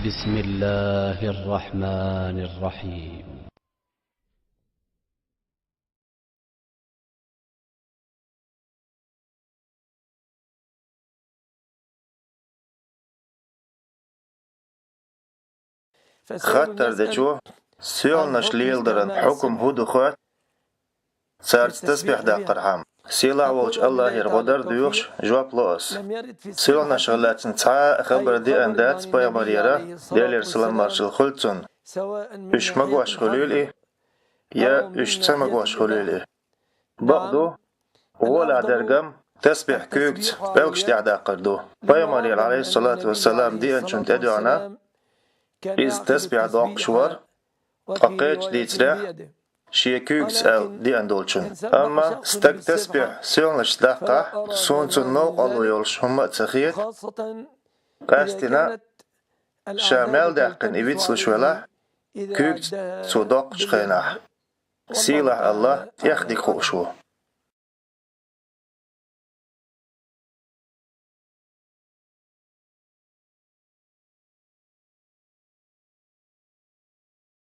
بسم الله الرحمن الرحيم. خاطر دچو سيول نشليل درن حكم هدو خوات سارت تسبيح دا قرحام سيلا ووش الله يرغدر ديوخش جواب لوس سيول نشغلات نتعا خبر دي اندات بايا مريرا ديالير سلام مارشل خلطن اش مقواش خليل يا اش تمقواش خليل بغدو ولا درقم تسبيح كوكت بوكش دي عدا قردو بايا مرير عليه الصلاة والسلام دي انشن تدعنا إز تسبيح دوق شوار أقيتش دي تريح شيكوكس أو دي أندولشن أما ستك تسبيح سيون لشتاقة سونتون نوق الله يولش هم تخيط قاستنا شامل داقن إبيت سوشولا كوكت سودوق شخيناح سيلح الله يخدي خوشو